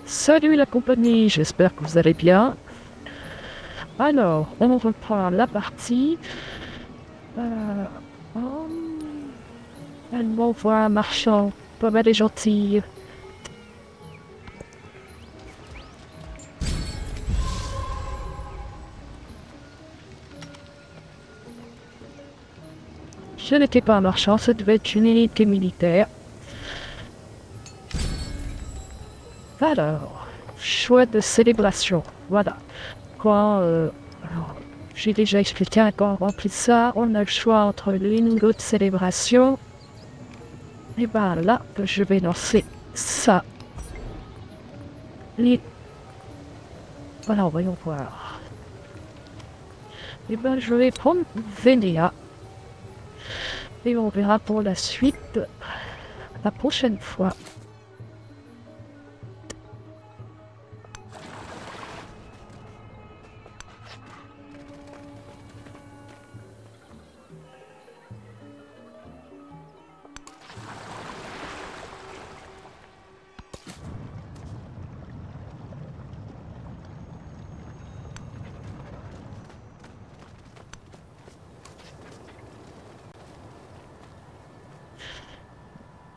Salut la compagnie, j'espère que vous allez bien. Alors, on reprend la partie. Euh, hum, Elle m'envoie un marchand, pas mal et gentil. Ce n'était pas un marchand, ça devait être une unité militaire. Alors, choix de célébration, voilà. Quand alors, j'ai déjà expliqué hein, quand on remplit ça, on a le choix entre l'une ou l'autre célébration. Et ben là, je vais lancer ça. Les... Voilà, voyons voir. Et ben je vais prendre Vénéa. Et on verra pour la suite la prochaine fois.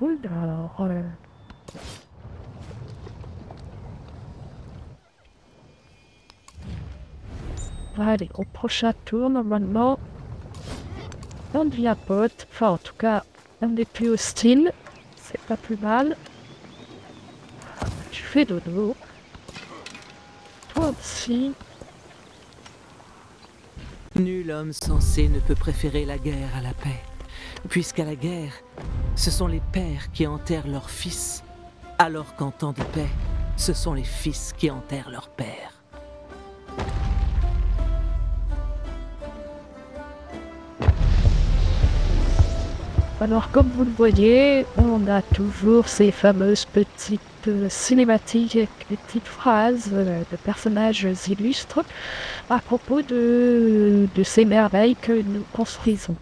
Oui, alors, allez, au prochain tour, normalement, on devient pote. Enfin, en tout cas, on n'est plus hostile. C'est pas plus mal. Tu fais dodo. Toi aussi. Nul homme sensé ne peut préférer la guerre à la paix, puisqu'à la guerre, ce sont les pères qui enterrent leurs fils, alors qu'en temps de paix, ce sont les fils qui enterrent leurs pères. Alors, comme vous le voyez, on a toujours ces fameuses petites cinématiques avec des petites phrases de personnages illustres à propos de ces merveilles que nous construisons.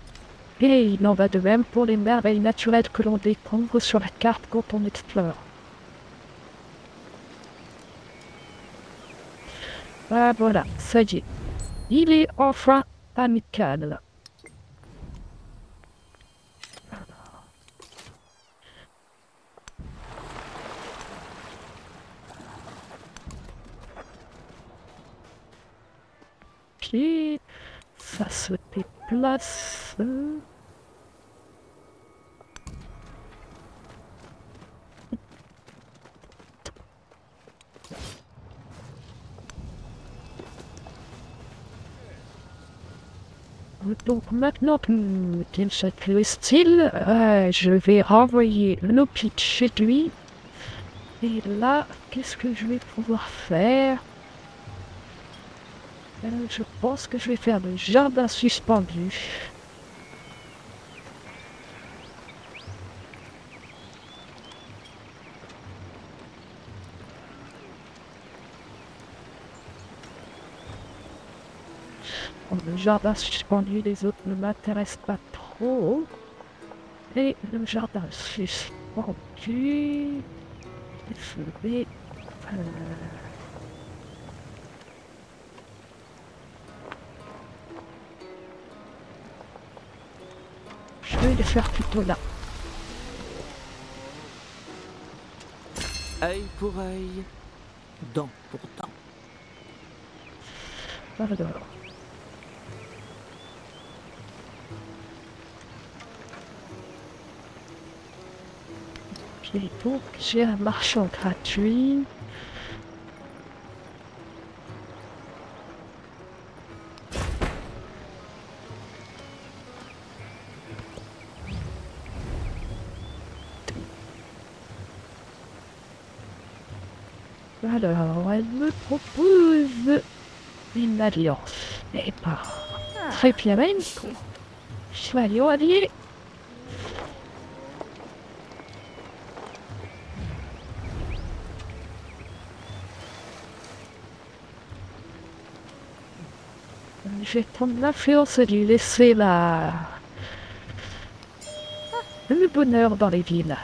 Et il en va de même pour les merveilles naturelles que l'on découvre sur la carte quand on explore. Ah voilà, ça y est. Il est enfin amical. Puis, ça se déplace. Donc maintenant que nous sommes le style, je vais renvoyer le pitch chez lui. Et là, qu'est-ce que je vais pouvoir faire? Je pense que je vais faire le jardin suspendu. Bon, le jardin suspendu, les autres ne m'intéressent pas trop. Et le jardin suspendu... Je vais... je vais le faire plutôt là. Œil pour œil, dent pour dent. Alors. Puis donc, j'ai un marchand gratuit. Alors, elle me propose une alliance. Eh pas très bien même. Soyons alliés. Je vais prendre l'influence et lui laisser le bonheur dans les villes.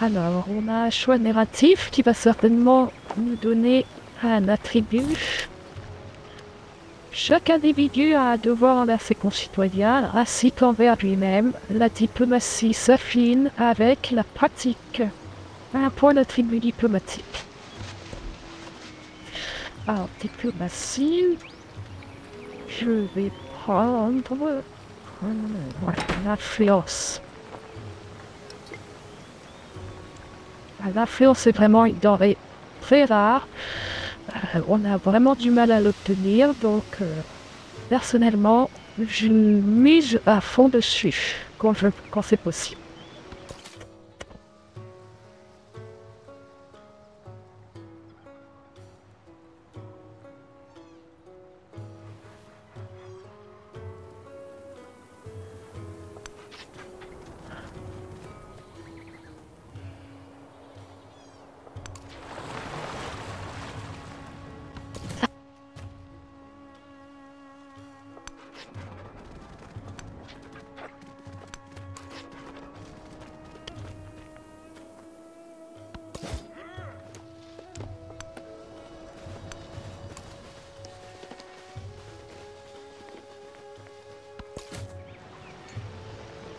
Alors, on a un choix narratif qui va certainement nous donner un attribut. Chaque individu a un devoir envers ses concitoyens, ainsi qu'envers lui-même. La diplomatie s'affine avec la pratique. Un point d'attribut diplomatique. Alors, diplomatie, je vais prendre l'influence. L'influence est vraiment une denrée très rare. On a vraiment du mal à l'obtenir, donc personnellement, je mise à fond dessus quand c'est possible.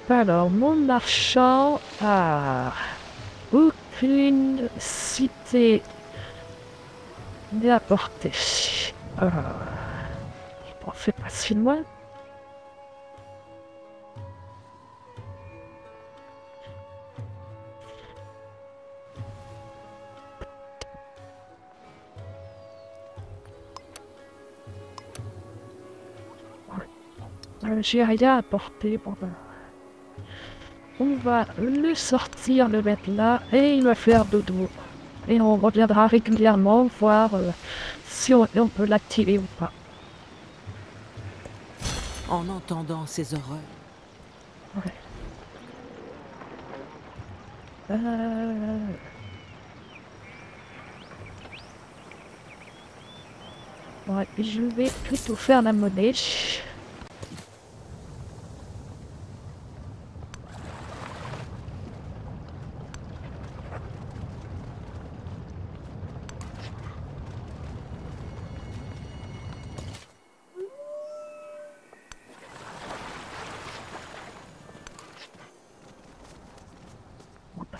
Alors, mon marchand a aucune cité d'apporter. Bon, c'est pas si loin. J'ai rien à apporter. Bon, ben. On va le sortir, le mettre là, et il va faire dodo. Et on reviendra régulièrement voir si on peut l'activer ou pas. En entendant ces horreurs. Ouais. Ouais, je vais plutôt faire la monnaie.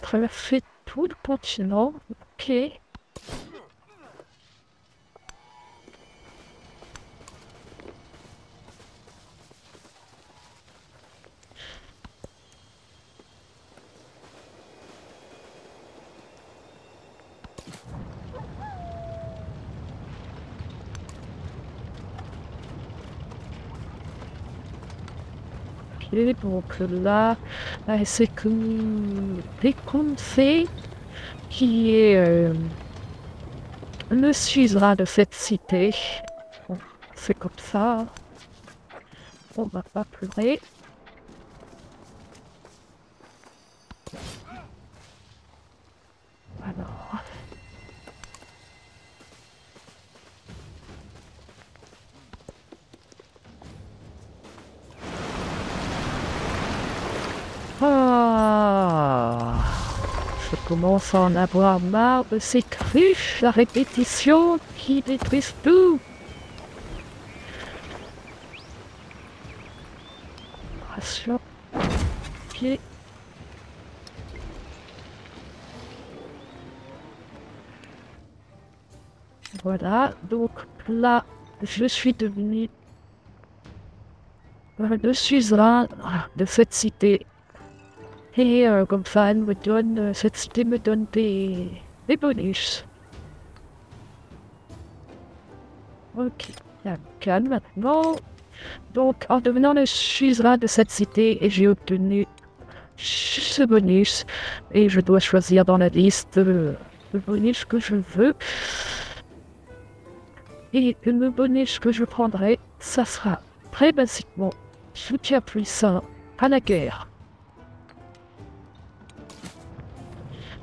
Traverser tout le continent, ok. Donc là, c'est que dès qu'on sait qui est le suzerain de cette cité, bon, c'est comme ça, on va pas pleurer. Alors... Ah, je commence à en avoir marre de ces cruches, la répétition qui détruisent tout. Ration. Ok. Voilà, donc là, je suis devenu le suzerain de cette cité. Et comme ça, elle me donne, cette cité me donne des bonus. Ok, calme maintenant. Donc, en devenant le suzerain de cette cité, j'ai obtenu ce bonus. Et je dois choisir dans la liste le bonus que je veux. Et le bonus que je prendrai, ça sera très basiquement soutien puissant à la guerre.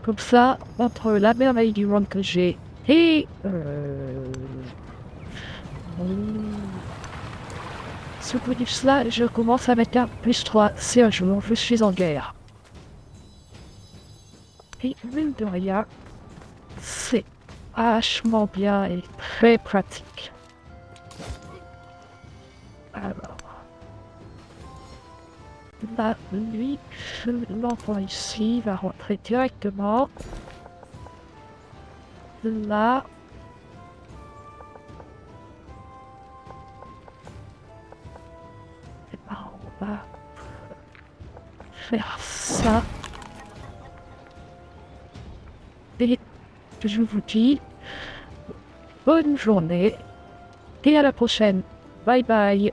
Comme ça, entre la merveille du monde que j'ai et ce bonus-là, je commence à mettre un +3 si un jour je suis en guerre. Et mine de rien, c'est vachement bien et très pratique. Alors, là, lui, l'enfant ici va rentrer directement. Là. Et ben, on va faire ça. Et je vous dis bonne journée et à la prochaine. Bye bye.